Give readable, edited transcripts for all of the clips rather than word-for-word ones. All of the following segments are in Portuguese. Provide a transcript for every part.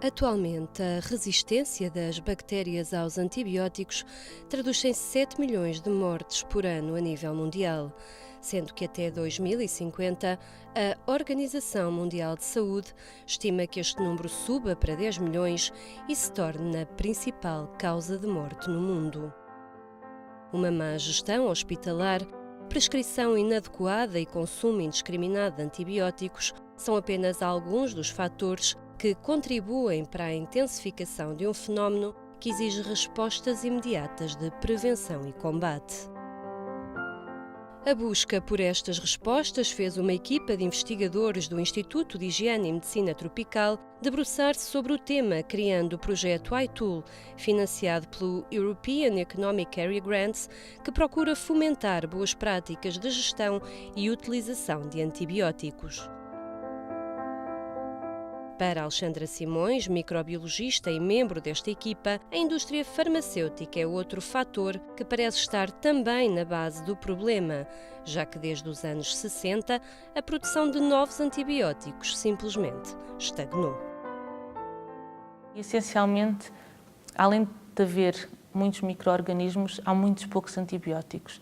Atualmente, a resistência das bactérias aos antibióticos traduz-se em 7 milhões de mortes por ano a nível mundial, sendo que até 2050 a Organização Mundial de Saúde estima que este número suba para 10 milhões e se torne a principal causa de morte no mundo. Uma má gestão hospitalar, prescrição inadequada e consumo indiscriminado de antibióticos são apenas alguns dos fatores que contribuem para a intensificação de um fenómeno que exige respostas imediatas de prevenção e combate. A busca por estas respostas fez uma equipa de investigadores do Instituto de Higiene e Medicina Tropical debruçar-se sobre o tema, criando o projeto iTool, financiado pelo European Economic Area Grants, que procura fomentar boas práticas de gestão e utilização de antibióticos. Para Alexandra Simões, microbiologista e membro desta equipa, a indústria farmacêutica é outro fator que parece estar também na base do problema, já que desde os anos 60 a produção de novos antibióticos simplesmente estagnou. Essencialmente, além de haver muitos micro-organismos, há muitos poucos antibióticos.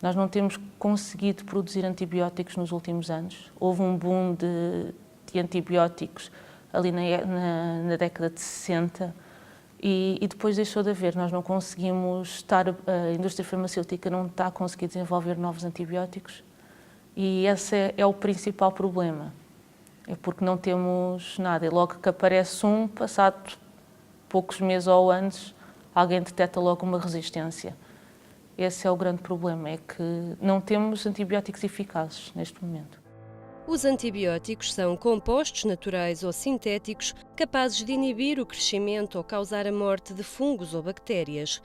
Nós não temos conseguido produzir antibióticos nos últimos anos. Houve um boom de antibióticos ali na década de 60 e depois deixou de haver. Nós não conseguimos a indústria farmacêutica não está a conseguir desenvolver novos antibióticos e esse é o principal problema. É porque não temos nada e logo que aparece passado poucos meses ou anos, alguém detecta logo uma resistência. Esse é o grande problema, é que não temos antibióticos eficazes neste momento. Os antibióticos são compostos naturais ou sintéticos capazes de inibir o crescimento ou causar a morte de fungos ou bactérias.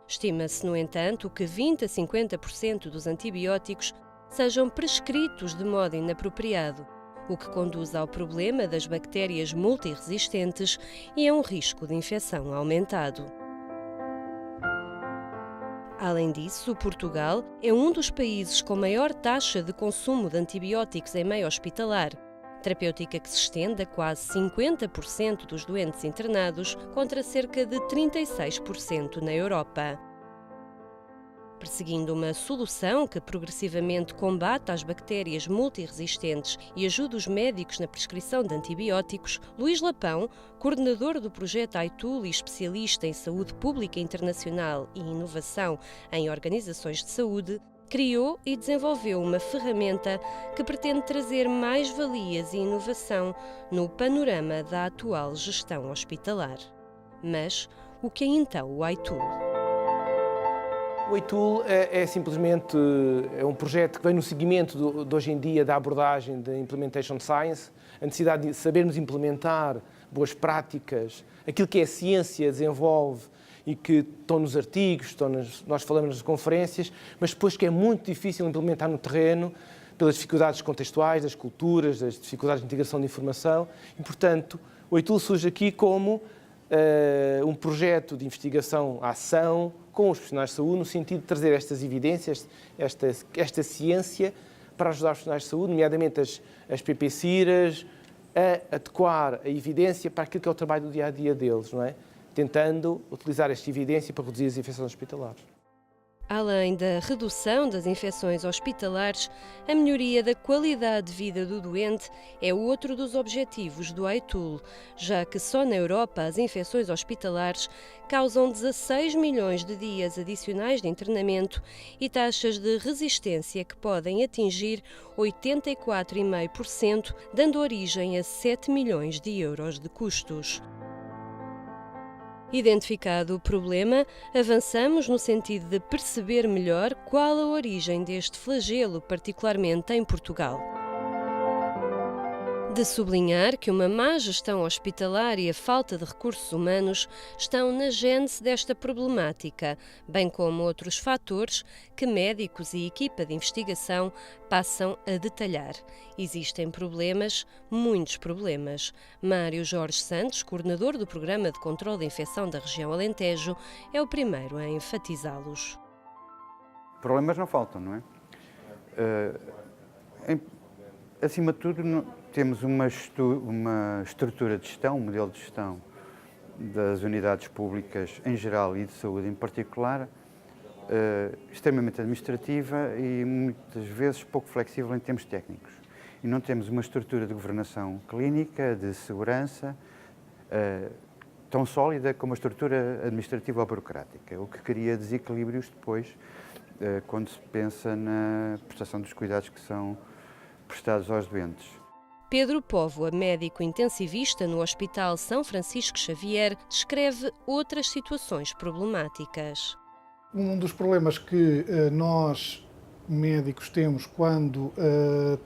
Estima-se, no entanto, que 20 a 50% dos antibióticos sejam prescritos de modo inapropriado, o que conduz ao problema das bactérias multiresistentes e a um risco de infecção aumentado. Além disso, Portugal é um dos países com maior taxa de consumo de antibióticos em meio hospitalar, terapêutica que se estende a quase 50% dos doentes internados, contra cerca de 36% na Europa. Perseguindo uma solução que progressivamente combate as bactérias multiresistentes e ajuda os médicos na prescrição de antibióticos, Luís Lapão, coordenador do projeto iTool e especialista em saúde pública internacional e inovação em organizações de saúde, criou e desenvolveu uma ferramenta que pretende trazer mais valias e inovação no panorama da atual gestão hospitalar. Mas o que é então o iTool? O iTool é simplesmente um projeto que vem no seguimento de hoje em dia da abordagem de Implementation Science, a necessidade de sabermos implementar boas práticas, aquilo que a ciência desenvolve e que estão nos artigos, nós falamos nas conferências, mas depois que é muito difícil implementar no terreno, pelas dificuldades contextuais, das culturas, das dificuldades de integração de informação, e, portanto, o iTool surge aqui como um projeto de investigação, ação, com os profissionais de saúde, no sentido de trazer estas evidências, esta ciência, para ajudar os profissionais de saúde, nomeadamente as PPCIRAs, a adequar a evidência para aquilo que é o trabalho do dia-a-dia deles, não é? Tentando utilizar esta evidência para reduzir as infecções hospitalares. Além da redução das infecções hospitalares, a melhoria da qualidade de vida do doente é outro dos objetivos do iTool, já que só na Europa as infecções hospitalares causam 16 milhões de dias adicionais de internamento e taxas de resistência que podem atingir 84,5%, dando origem a 7 milhões de euros de custos. Identificado o problema, avançamos no sentido de perceber melhor qual a origem deste flagelo, particularmente em Portugal. De sublinhar que uma má gestão hospitalar e a falta de recursos humanos estão na gênese desta problemática, bem como outros fatores que médicos e equipa de investigação passam a detalhar. Existem problemas, muitos problemas. Mário Jorge Santos, coordenador do Programa de Controlo de Infecção da região Alentejo, é o primeiro a Acima de tudo, temos uma estrutura de gestão, um modelo de gestão das unidades públicas em geral e de saúde em particular, extremamente administrativa e muitas vezes pouco flexível em termos técnicos. E não temos uma estrutura de governação clínica, de segurança, tão sólida como a estrutura administrativa ou burocrática, o que cria desequilíbrios depois quando se pensa na prestação dos cuidados que são prestados aos doentes. Pedro Póvoa, médico intensivista no Hospital São Francisco Xavier, descreve outras situações problemáticas. Um dos problemas que nós, médicos, temos quando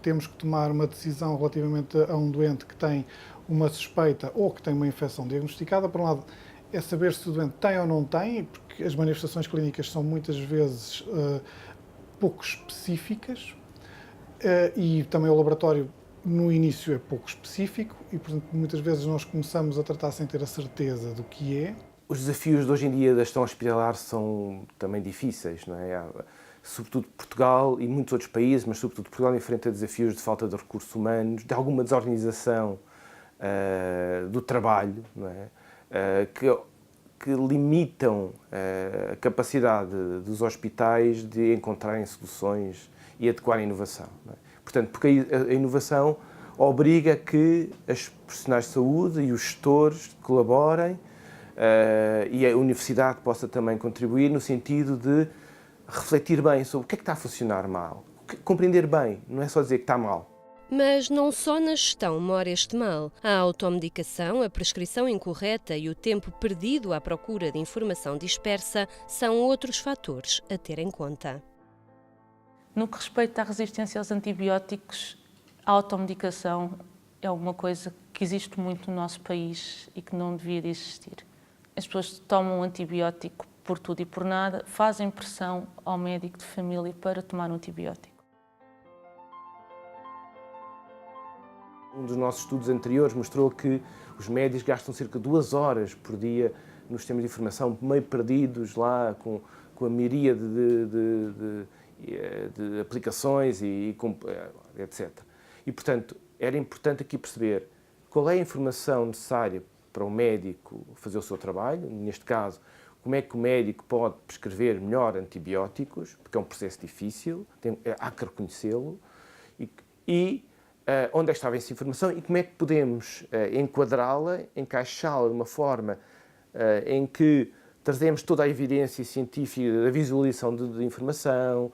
temos que tomar uma decisão relativamente a um doente que tem uma suspeita ou que tem uma infecção diagnosticada, por um lado, é saber se o doente tem ou não tem, porque as manifestações clínicas são muitas vezes pouco específicas e também o laboratório no início é pouco específico e, portanto, muitas vezes nós começamos a tratar sem ter a certeza do que é. Os desafios de hoje em dia da gestão hospitalar são também difíceis, não é? Sobretudo Portugal e muitos outros países, mas sobretudo Portugal enfrenta desafios de falta de recursos humanos, de alguma desorganização do trabalho, não é? Que limitam a capacidade dos hospitais de encontrarem soluções e adequar a inovação. Não é? Portanto, porque a inovação obriga que os profissionais de saúde e os gestores colaborem e a universidade possa também contribuir no sentido de refletir bem sobre o que é que está a funcionar mal, compreender bem, não é só dizer que está mal. Mas não só na gestão mora este mal. A automedicação, a prescrição incorreta e o tempo perdido à procura de informação dispersa são outros fatores a ter em conta. No que respeita à resistência aos antibióticos, a automedicação é alguma coisa que existe muito no nosso país e que não devia de existir. As pessoas tomam um antibiótico por tudo e por nada, fazem pressão ao médico de família para tomar um antibiótico. Um dos nossos estudos anteriores mostrou que os médicos gastam cerca de 2 horas por dia nos sistemas de informação, meio perdidos lá com a miríade de aplicações e etc. E, portanto, era importante aqui perceber qual é a informação necessária para o médico fazer o seu trabalho, neste caso, como é que o médico pode prescrever melhor antibióticos, porque é um processo difícil, há que reconhecê-lo, e onde é que estava essa informação e como é que podemos enquadrá-la, encaixá-la de uma forma em que trazemos toda a evidência científica da visualização de informação,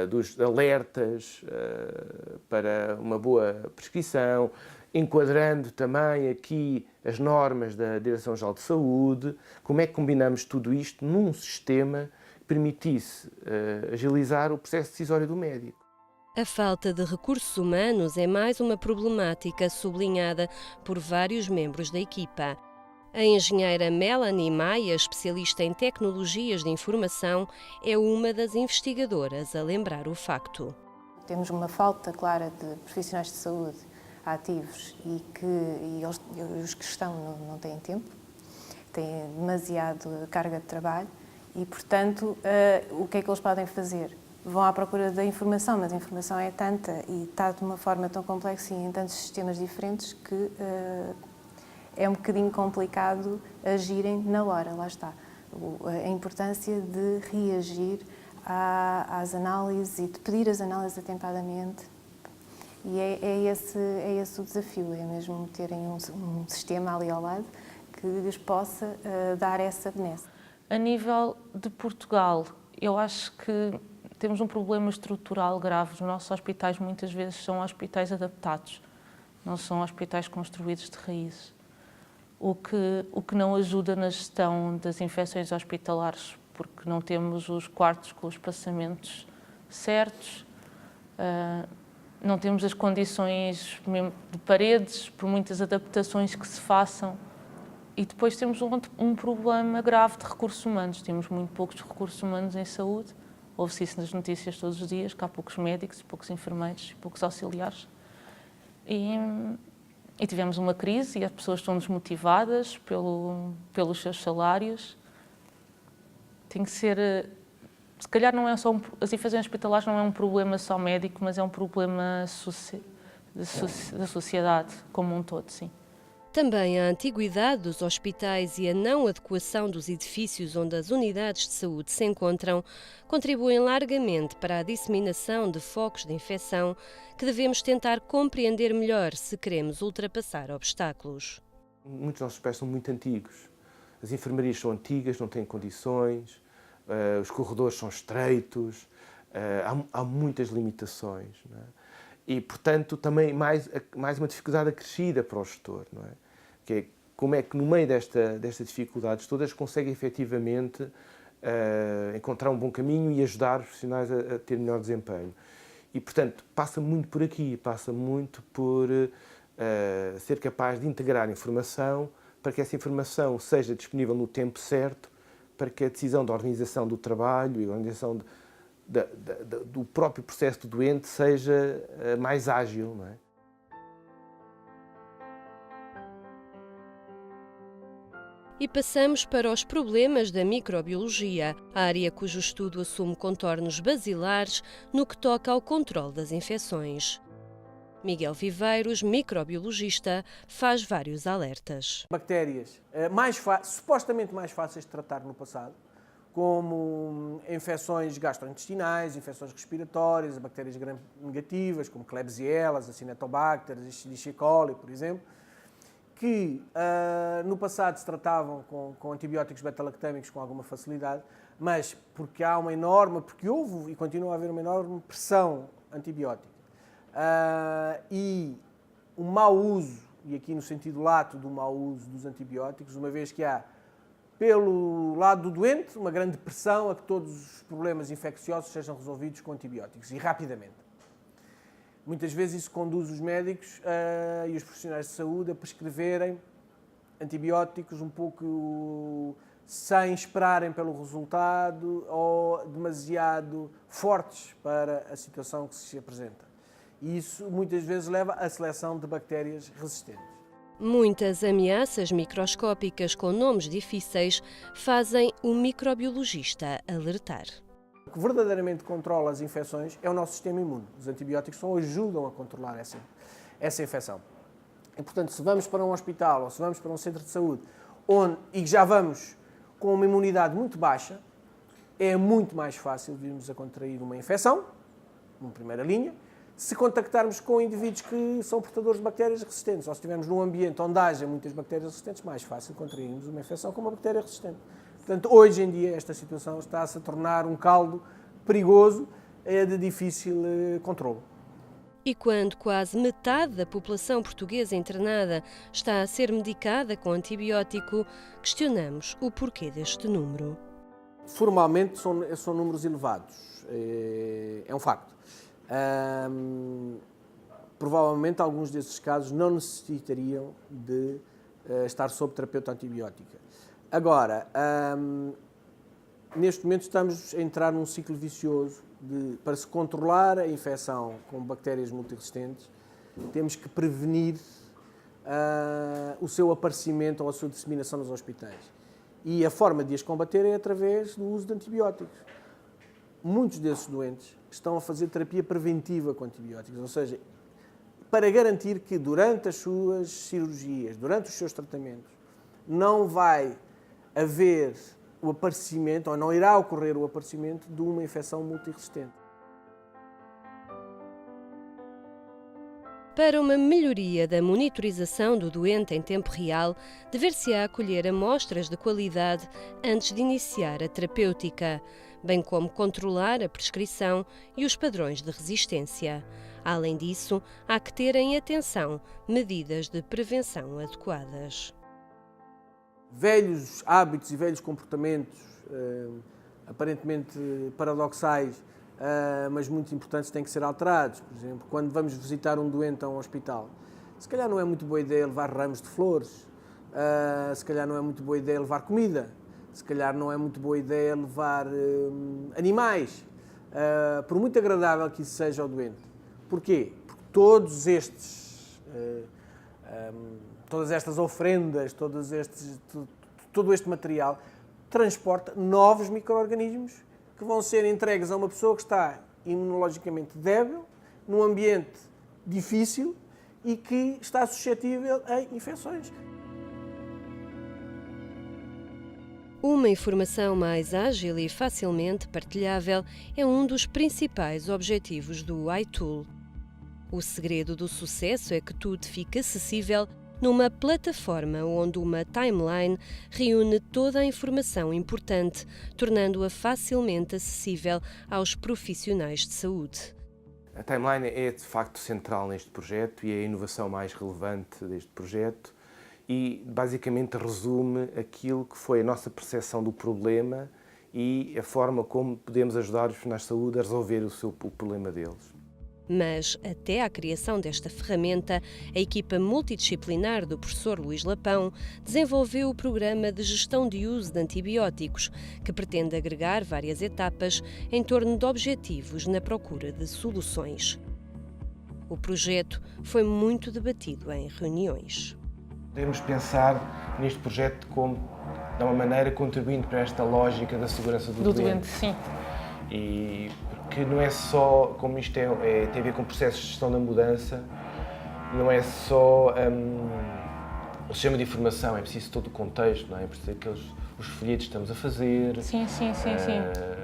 dos alertas para uma boa prescrição, enquadrando também aqui as normas da Direção-Geral de Saúde, como é que combinamos tudo isto num sistema que permitisse agilizar o processo decisório do médico. A falta de recursos humanos é mais uma problemática sublinhada por vários membros da equipa. A engenheira Melanie Maia, especialista em tecnologias de informação, é uma das investigadoras a lembrar o facto. Temos uma falta clara de profissionais de saúde ativos e os que estão não têm tempo, têm demasiado carga de trabalho e, portanto, o que é que eles podem fazer? Vão à procura da informação, mas a informação é tanta e está de uma forma tão complexa e em tantos sistemas diferentes que é um bocadinho complicado agirem na hora, lá está. A importância de reagir às análises e de pedir as análises atempadamente. E é esse o desafio, é mesmo terem um sistema ali ao lado que lhes possa dar essa benesse. A nível de Portugal, eu acho que temos um problema estrutural grave. Os nossos hospitais muitas vezes são hospitais adaptados, não são hospitais construídos de raízes. O que não ajuda na gestão das infecções hospitalares, porque não temos os quartos com os espaçamentos certos, não temos as condições de paredes, por muitas adaptações que se façam. E depois temos um problema grave de recursos humanos. Temos muito poucos recursos humanos em saúde. Ouve-se isso nas notícias todos os dias, que há poucos médicos, poucos enfermeiros, poucos auxiliares. E tivemos uma crise e as pessoas estão desmotivadas pelos seus salários. Tem que ser se calhar não é só as infecções hospitalares não é um problema só médico, mas é um problema da sociedade como um todo, sim. Também a antiguidade dos hospitais e a não adequação dos edifícios onde as unidades de saúde se encontram contribuem largamente para a disseminação de focos de infecção que devemos tentar compreender melhor se queremos ultrapassar obstáculos. Muitos dos nossos hospitais são muito antigos. As enfermarias são antigas, não têm condições, os corredores são estreitos, há muitas limitações. Não é? E, portanto, também mais uma dificuldade acrescida para o gestor. Não é? Que é como é que, no meio destas dificuldades todas, consegue efetivamente encontrar um bom caminho e ajudar os profissionais a ter melhor desempenho. E, portanto, passa muito por aqui, passa muito por ser capaz de integrar informação para que essa informação seja disponível no tempo certo, para que a decisão da organização do trabalho e a organização do próprio processo do doente seja mais ágil. Não é? E passamos para os problemas da microbiologia, a área cujo estudo assume contornos basilares no que toca ao controle das infecções. Miguel Viveiros, microbiologista, faz vários alertas. Bactérias supostamente mais fáceis de tratar no passado, como infecções gastrointestinais, infecções respiratórias, bactérias gram-negativas, como Klebsiella, Acinetobacter, Escherichia coli, por exemplo, que no passado se tratavam com antibióticos beta-lactâmicos com alguma facilidade, mas porque houve e continua a haver uma enorme pressão antibiótica. E o mau uso, e aqui no sentido lato do mau uso dos antibióticos, uma vez que há, pelo lado do doente, uma grande pressão a que todos os problemas infecciosos sejam resolvidos com antibióticos, e rapidamente. Muitas vezes isso conduz os médicos e os profissionais de saúde a prescreverem antibióticos um pouco sem esperarem pelo resultado ou demasiado fortes para a situação que se apresenta. E isso muitas vezes leva à seleção de bactérias resistentes. Muitas ameaças microscópicas com nomes difíceis fazem o microbiologista alertar. O que verdadeiramente controla as infecções é o nosso sistema imune. Os antibióticos só ajudam a controlar essa infecção. E, portanto, se vamos para um hospital ou se vamos para um centro de saúde e já vamos com uma imunidade muito baixa, é muito mais fácil virmos a contrair uma infecção, numa primeira linha, se contactarmos com indivíduos que são portadores de bactérias resistentes, ou se estivermos num ambiente onde haja muitas bactérias resistentes, mais fácil contrairmos uma infecção com uma bactéria resistente. Portanto, hoje em dia, esta situação está-se a tornar um caldo perigoso de difícil controle. E quando quase metade da população portuguesa internada está a ser medicada com antibiótico, questionamos o porquê deste número. Formalmente são números elevados, é um facto. Provavelmente alguns desses casos não necessitariam de estar sob terapeuta antibiótica. Agora, neste momento estamos a entrar num ciclo vicioso para se controlar a infecção com bactérias multiresistentes, temos que prevenir o seu aparecimento ou a sua disseminação nos hospitais. E a forma de as combater é através do uso de antibióticos. Muitos desses doentes estão a fazer terapia preventiva com antibióticos, ou seja, para garantir que durante as suas cirurgias, durante os seus tratamentos, não vai haver o aparecimento, ou não irá ocorrer o aparecimento de uma infecção multiresistente. Para uma melhoria da monitorização do doente em tempo real, dever-se-á acolher amostras de qualidade antes de iniciar a terapêutica, bem como controlar a prescrição e os padrões de resistência. Além disso, há que ter em atenção medidas de prevenção adequadas. Velhos hábitos e velhos comportamentos, aparentemente paradoxais, mas muito importantes, têm que ser alterados. Por exemplo, quando vamos visitar um doente a um hospital, se calhar não é muito boa ideia levar ramos de flores, se calhar não é muito boa ideia levar comida, se calhar não é muito boa ideia levar animais, por muito agradável que isso seja ao doente. Porquê? Porque todas estas ofrendas, todo este material transporta novos micro-organismos que vão ser entregues a uma pessoa que está imunologicamente débil, num ambiente difícil e que está suscetível a infecções. Uma informação mais ágil e facilmente partilhável é um dos principais objetivos do iTool. O segredo do sucesso é que tudo fica acessível numa plataforma onde uma timeline reúne toda a informação importante, tornando-a facilmente acessível aos profissionais de saúde. A timeline é de facto central neste projeto e é a inovação mais relevante deste projeto e basicamente resume aquilo que foi a nossa percepção do problema e a forma como podemos ajudar os profissionais de saúde a resolver o problema deles. Mas, até à criação desta ferramenta, a equipa multidisciplinar do professor Luís Lapão desenvolveu o programa de gestão de uso de antibióticos, que pretende agregar várias etapas em torno de objetivos na procura de soluções. O projeto foi muito debatido em reuniões. Podemos pensar neste projeto como, de uma maneira, contribuindo para esta lógica da segurança do doente. Sim. E porque não é só, como isto tem a ver com processos de gestão da mudança, não é só o sistema de informação, é preciso todo o contexto, não é? É preciso os folhetos que estamos a fazer, Sim.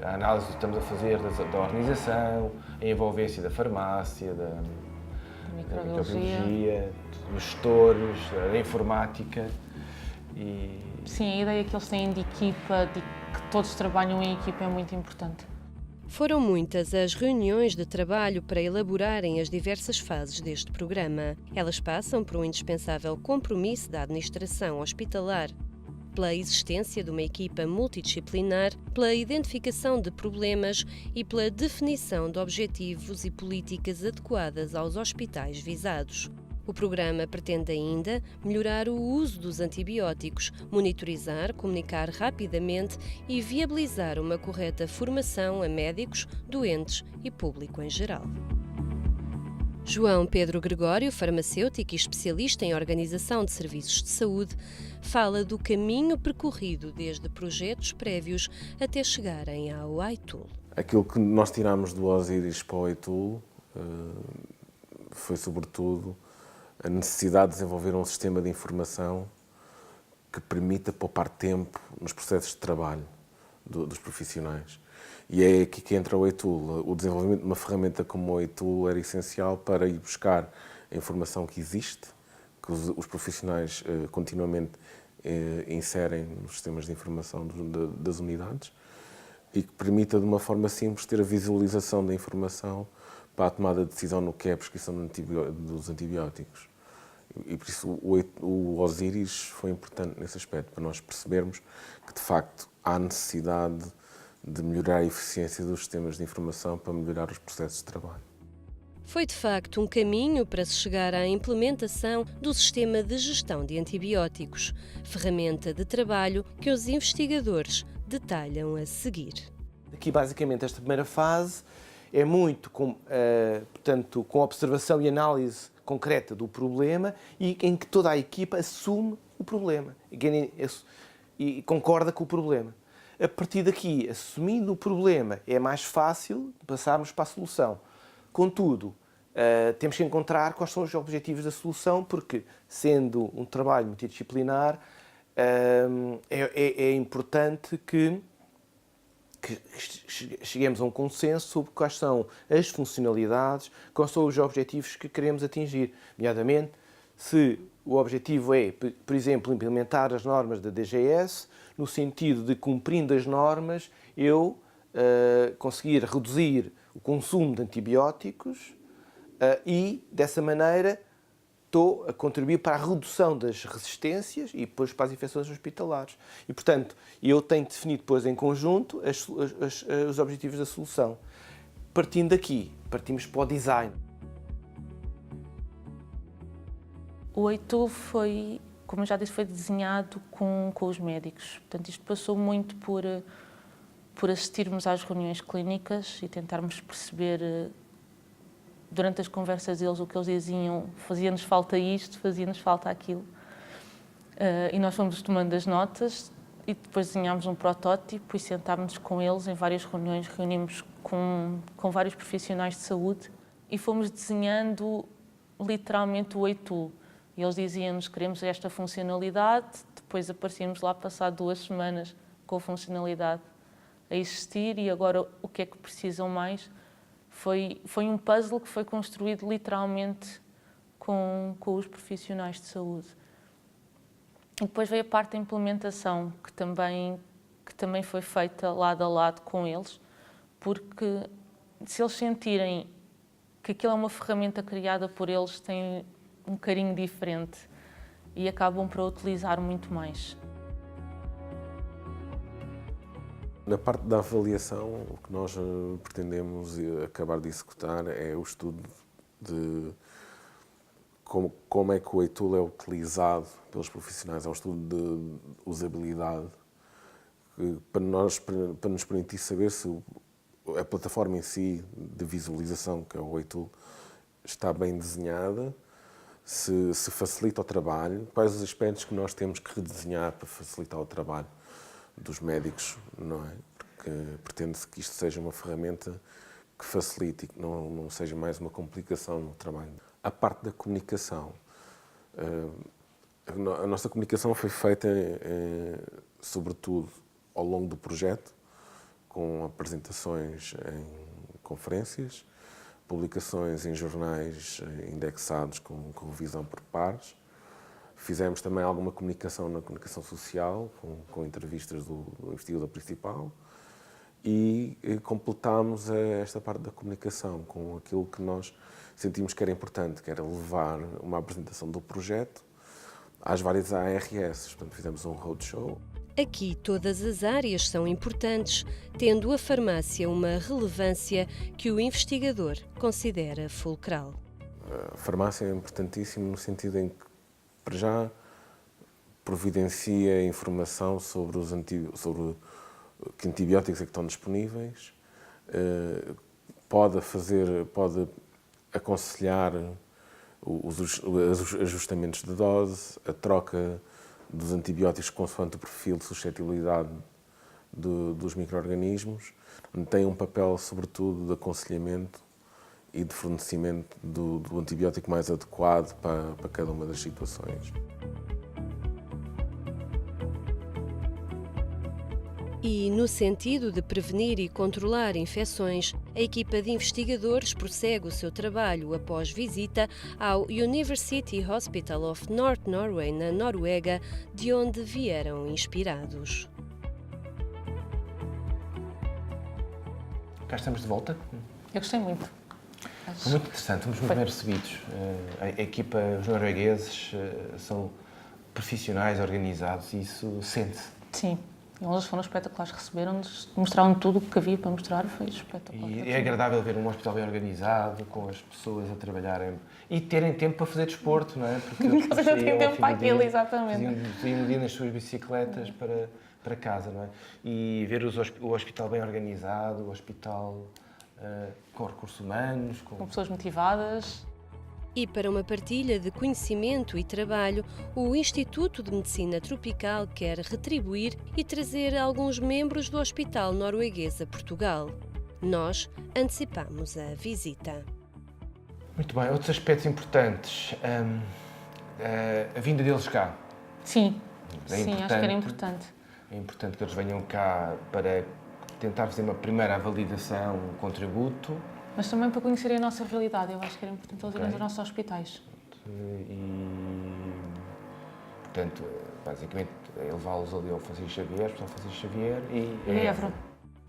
A análise que estamos a fazer da organização, a envolvência da farmácia, da microbiologia, dos gestores, da informática. Sim, a ideia que eles têm de equipa, de que todos trabalham em equipa é muito importante. Foram muitas as reuniões de trabalho para elaborarem as diversas fases deste programa. Elas passam por um indispensável compromisso da administração hospitalar, pela existência de uma equipa multidisciplinar, pela identificação de problemas e pela definição de objetivos e políticas adequadas aos hospitais visados. O programa pretende ainda melhorar o uso dos antibióticos, monitorizar, comunicar rapidamente e viabilizar uma correta formação a médicos, doentes e público em geral. João Pedro Gregório, farmacêutico e especialista em organização de serviços de saúde, fala do caminho percorrido desde projetos prévios até chegarem ao iTool. Aquilo que nós tiramos do Osiris para o iTool foi, sobretudo, a necessidade de desenvolver um sistema de informação que permita poupar tempo nos processos de trabalho dos profissionais. E é aqui que entra o iTool. O desenvolvimento de uma ferramenta como o iTool era essencial para ir buscar a informação que existe, que os profissionais continuamente inserem nos sistemas de informação das unidades e que permita, de uma forma simples, ter a visualização da informação para a tomada de decisão no que é a prescrição dos antibióticos. E por isso o Osiris foi importante nesse aspecto, para nós percebermos que, de facto, há necessidade de melhorar a eficiência dos sistemas de informação para melhorar os processos de trabalho. Foi, de facto, um caminho para se chegar à implementação do sistema de gestão de antibióticos, ferramenta de trabalho que os investigadores detalham a seguir. Aqui, basicamente, esta primeira fase é muito portanto, com observação e análise concreta do problema e em que toda a equipa assume o problema e concorda com o problema. A partir daqui, assumindo o problema, é mais fácil passarmos para a solução. Contudo, temos que encontrar quais são os objetivos da solução, porque, sendo um trabalho multidisciplinar, é importante que cheguemos a um consenso sobre quais são as funcionalidades, quais são os objetivos que queremos atingir. Nomeadamente, se o objetivo é, por exemplo, implementar as normas da DGS, no sentido de, cumprindo as normas, eu conseguir reduzir o consumo de antibióticos e, dessa maneira, estou a contribuir para a redução das resistências e depois para as infecções hospitalares. E, portanto, eu tenho definido depois em conjunto os objetivos da solução. Partindo daqui, partimos para o design. O iTool foi, como eu já disse, foi desenhado com os médicos. Portanto, isto passou muito por assistirmos às reuniões clínicas e tentarmos perceber, durante as conversas deles, o que eles diziam: fazia-nos falta isto, fazia-nos falta aquilo. E nós fomos tomando as notas, e depois desenhámos um protótipo e sentámos com eles em várias reuniões, reunimos com vários profissionais de saúde e fomos desenhando literalmente o iTool. E eles diziam-nos que queremos esta funcionalidade, depois aparecíamos lá passado 2 semanas com a funcionalidade a existir e agora o que é que precisam mais. Foi um puzzle que foi construído literalmente com os profissionais de saúde. E depois veio a parte da implementação, que também foi feita lado a lado com eles, porque se eles sentirem que aquilo é uma ferramenta criada por eles, têm um carinho diferente e acabam por a utilizar muito mais. Na parte da avaliação, o que nós pretendemos acabar de executar é o estudo de como é que o iTool é utilizado pelos profissionais. É um estudo de usabilidade para nos permitir saber se a plataforma em si de visualização, que é o iTool, está bem desenhada, se facilita o trabalho, quais os aspectos que nós temos que redesenhar para facilitar o trabalho dos médicos, não é? Porque pretende-se que isto seja uma ferramenta que facilite e que não seja mais uma complicação no trabalho. A parte da comunicação. A nossa comunicação foi feita, sobretudo, ao longo do projeto, com apresentações em conferências, publicações em jornais indexados com revisão por pares. Fizemos também alguma comunicação na comunicação social, com entrevistas do investigador principal, e completámos esta parte da comunicação com aquilo que nós sentimos que era importante, que era levar uma apresentação do projeto às várias ARS. Portanto, fizemos um roadshow. Aqui todas as áreas são importantes, tendo a farmácia uma relevância que o investigador considera fulcral. A farmácia é importantíssima no sentido em que, para já, providencia informação sobre que antibióticos é que estão disponíveis, pode aconselhar os ajustamentos de dose, a troca dos antibióticos consoante o perfil de suscetibilidade dos micro-organismos. Tem um papel, sobretudo, de aconselhamento e de fornecimento do antibiótico mais adequado para cada uma das situações. E, no sentido de prevenir e controlar infecções, a equipa de investigadores prossegue o seu trabalho após visita ao University Hospital of North Norway, na Noruega, de onde vieram inspirados. Cá estamos de volta. Eu gostei muito. Foi muito interessante, fomos muito bem recebidos. A equipa, os noruegueses, são profissionais, organizados, e isso sente-se. Sim. Eles foram espetaculares, receberam-nos, mostraram tudo o que havia para mostrar, foi espetacular. E é agradável ver um hospital bem organizado, com as pessoas a trabalharem e terem tempo para fazer desporto, não é? Porque eles não têm tempo para aquilo, exatamente. Iam um dia nas suas bicicletas para casa, não é? E ver o hospital bem organizado, o hospital com recursos humanos, com pessoas motivadas. E para uma partilha de conhecimento e trabalho, o Instituto de Medicina Tropical quer retribuir e trazer alguns membros do Hospital Norueguês a Portugal. Nós antecipamos a visita. Muito bem, outros aspectos importantes. A vinda deles cá. Sim, acho que era importante. É importante que eles venham cá para tentar fazer uma primeira validação, um contributo. Mas também para conhecerem a nossa realidade. Eu acho que era importante eles irem aos nossos hospitais. Portanto, basicamente, é levá-los ali ao Francisco Xavier, São Francisco Xavier e Évora.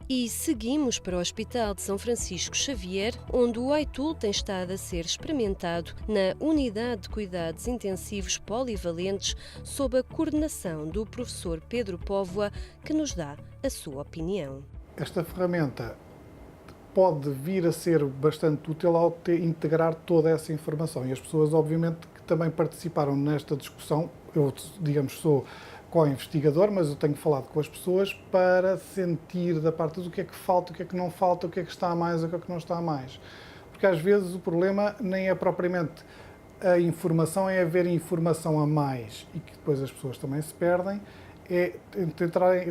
E seguimos para o Hospital de São Francisco Xavier, onde o iTool tem estado a ser experimentado na Unidade de Cuidados Intensivos Polivalentes, sob a coordenação do professor Pedro Póvoa, que nos dá a sua opinião. Esta ferramenta pode vir a ser bastante útil ao integrar toda essa informação. E as pessoas, obviamente, que também participaram nesta discussão, eu, digamos, sou co-investigador, mas eu tenho falado com as pessoas para sentir da parte do que é que falta, o que é que não falta, o que é que está a mais, o que é que não está a mais. Porque às vezes o problema nem é propriamente a informação, é haver informação a mais e que depois as pessoas também se perdem é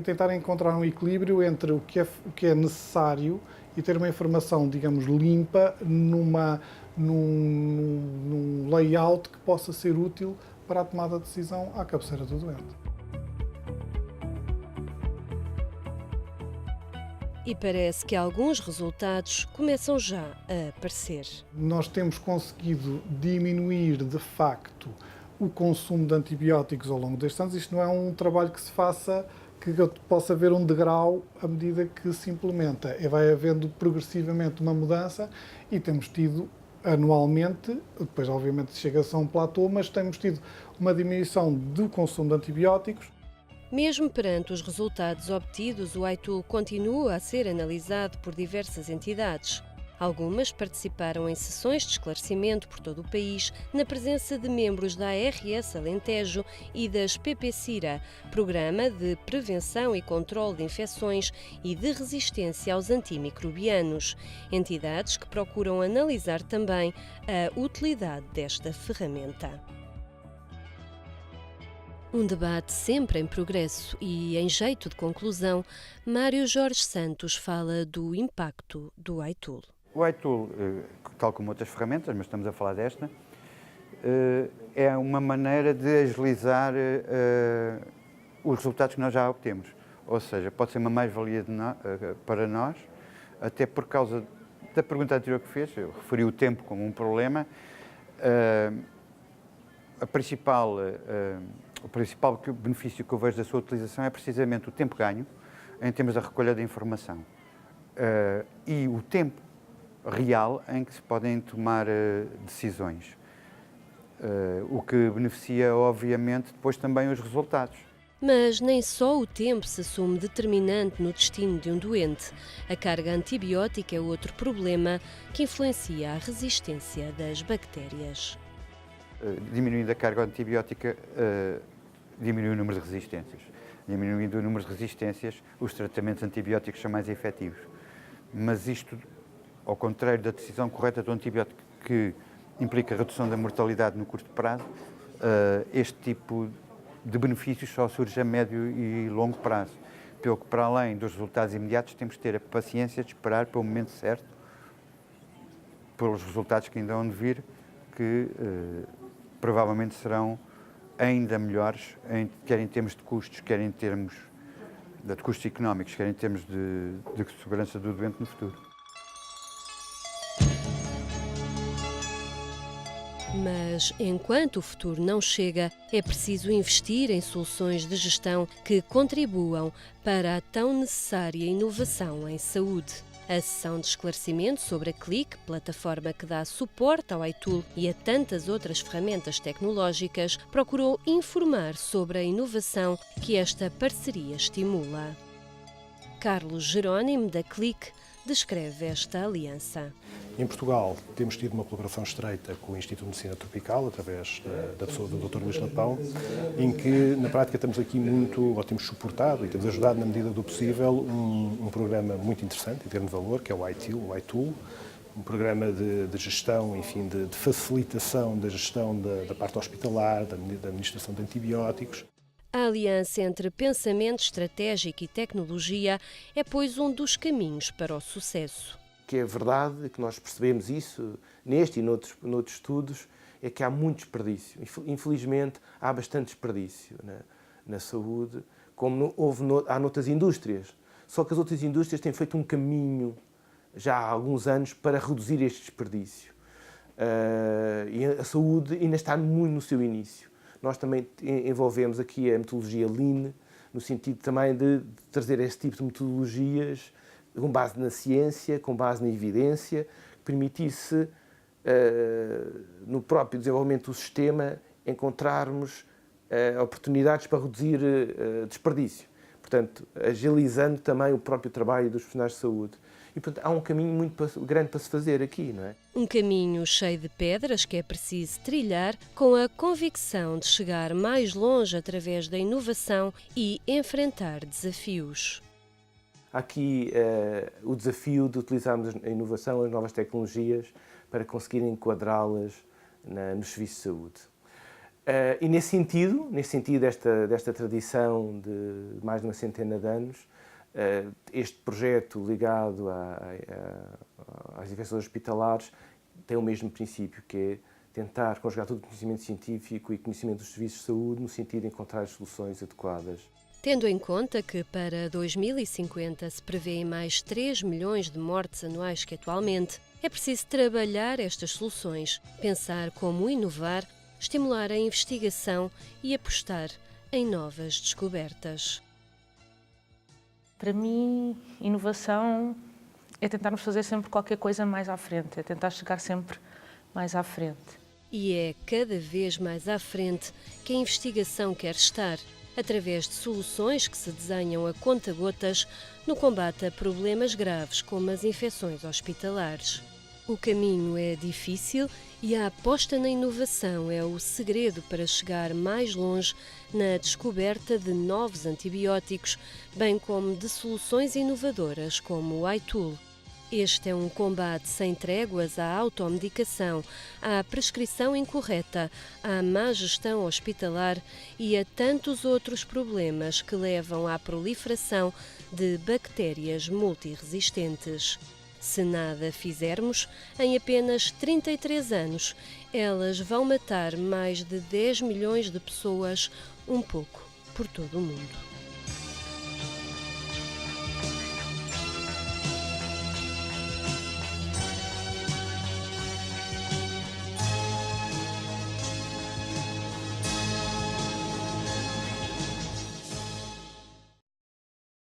tentar encontrar um equilíbrio entre o que é necessário e ter uma informação, digamos, limpa num layout que possa ser útil para a tomada de decisão à cabeceira do doente. E parece que alguns resultados começam já a aparecer. Nós temos conseguido diminuir, de facto, o consumo de antibióticos ao longo destes anos. Isto não é um trabalho que se faça, que possa haver um degrau à medida que se implementa. Vai havendo progressivamente uma mudança e temos tido anualmente, depois obviamente chega-se a um platô, mas temos tido uma diminuição do consumo de antibióticos. Mesmo perante os resultados obtidos, o iTool continua a ser analisado por diversas entidades. Algumas participaram em sessões de esclarecimento por todo o país, na presença de membros da ARS Alentejo e das PPCIRA, Programa de Prevenção e Controlo de Infecções e de Resistência aos Antimicrobianos, entidades que procuram analisar também a utilidade desta ferramenta. Um debate sempre em progresso e, em jeito de conclusão, Mário Jorge Santos fala do impacto do iTool. O iTool, tal como outras ferramentas, mas estamos a falar desta, é uma maneira de agilizar os resultados que nós já obtemos. Ou seja, pode ser uma mais-valia para nós, até por causa da pergunta anterior que fez, eu referi o tempo como um problema. O principal benefício que eu vejo da sua utilização é precisamente o tempo ganho em termos da recolha de informação e o tempo real em que se podem tomar decisões, o que beneficia, obviamente, depois também os resultados. Mas nem só o tempo se assume determinante no destino de um doente. A carga antibiótica é outro problema que influencia a resistência das bactérias. Diminuindo a carga antibiótica, diminui o número de resistências. Diminuindo o número de resistências, os tratamentos antibióticos são mais efetivos. Mas isto, ao contrário da decisão correta do antibiótico, que implica redução da mortalidade no curto prazo, este tipo de benefícios só surge a médio e longo prazo. Pelo que, para além dos resultados imediatos, temos de ter a paciência de esperar pelo momento certo, pelos resultados que ainda vão de vir, que provavelmente serão ainda melhores, quer em termos de custos, quer em termos de custos económicos, quer em termos de segurança do doente no futuro. Mas, enquanto o futuro não chega, é preciso investir em soluções de gestão que contribuam para a tão necessária inovação em saúde. A sessão de esclarecimento sobre a Click, plataforma que dá suporte ao iTool e a tantas outras ferramentas tecnológicas, procurou informar sobre a inovação que esta parceria estimula. Carlos Jerónimo, da Click, descreve esta aliança. Em Portugal, temos tido uma colaboração estreita com o Instituto de Medicina Tropical, através da pessoa do Dr. Luís Lapão, em que, na prática, estamos aqui ou temos suportado e temos ajudado, na medida do possível, um programa muito interessante, em termos de valor, que é o iTool, um programa de gestão, enfim, de facilitação da gestão da parte hospitalar, da administração de antibióticos. A aliança entre pensamento estratégico e tecnologia é, pois, um dos caminhos para o sucesso. Que é verdade, que nós percebemos isso neste e noutros estudos, é que há muito desperdício. Infelizmente, há bastante desperdício na saúde, como há noutras indústrias. Só que as outras indústrias têm feito um caminho, já há alguns anos, para reduzir este desperdício. E a saúde ainda está muito no seu início. Nós também envolvemos aqui a metodologia Lean, no sentido também de trazer este tipo de metodologias com base na ciência, com base na evidência, que permitisse, no próprio desenvolvimento do sistema, encontrarmos oportunidades para reduzir desperdício. Portanto, agilizando também o próprio trabalho dos profissionais de saúde. E, portanto, há um caminho muito grande para se fazer aqui, não é? Um caminho cheio de pedras que é preciso trilhar com a convicção de chegar mais longe através da inovação e enfrentar desafios. Há aqui o desafio de utilizarmos a inovação, as novas tecnologias, para conseguir enquadrá-las nos serviços de saúde. E nesse sentido desta tradição de mais de uma centena de anos, este projeto ligado às infecções hospitalares tem o mesmo princípio, que é tentar conjugar todo o conhecimento científico e conhecimento dos serviços de saúde no sentido de encontrar soluções adequadas. Tendo em conta que para 2050 se prevêem mais 3 milhões de mortes anuais que atualmente, é preciso trabalhar estas soluções, pensar como inovar, estimular a investigação e apostar em novas descobertas. Para mim, inovação é tentarmos fazer sempre qualquer coisa mais à frente, é tentar chegar sempre mais à frente. E é cada vez mais à frente que a investigação quer estar, através de soluções que se desenham a conta-gotas no combate a problemas graves como as infecções hospitalares. O caminho é difícil e a aposta na inovação é o segredo para chegar mais longe na descoberta de novos antibióticos, bem como de soluções inovadoras como o iTool. Este é um combate sem tréguas à automedicação, à prescrição incorreta, à má gestão hospitalar e a tantos outros problemas que levam à proliferação de bactérias multiresistentes. Se nada fizermos, em apenas 33 anos, elas vão matar mais de 10 milhões de pessoas, um pouco por todo o mundo.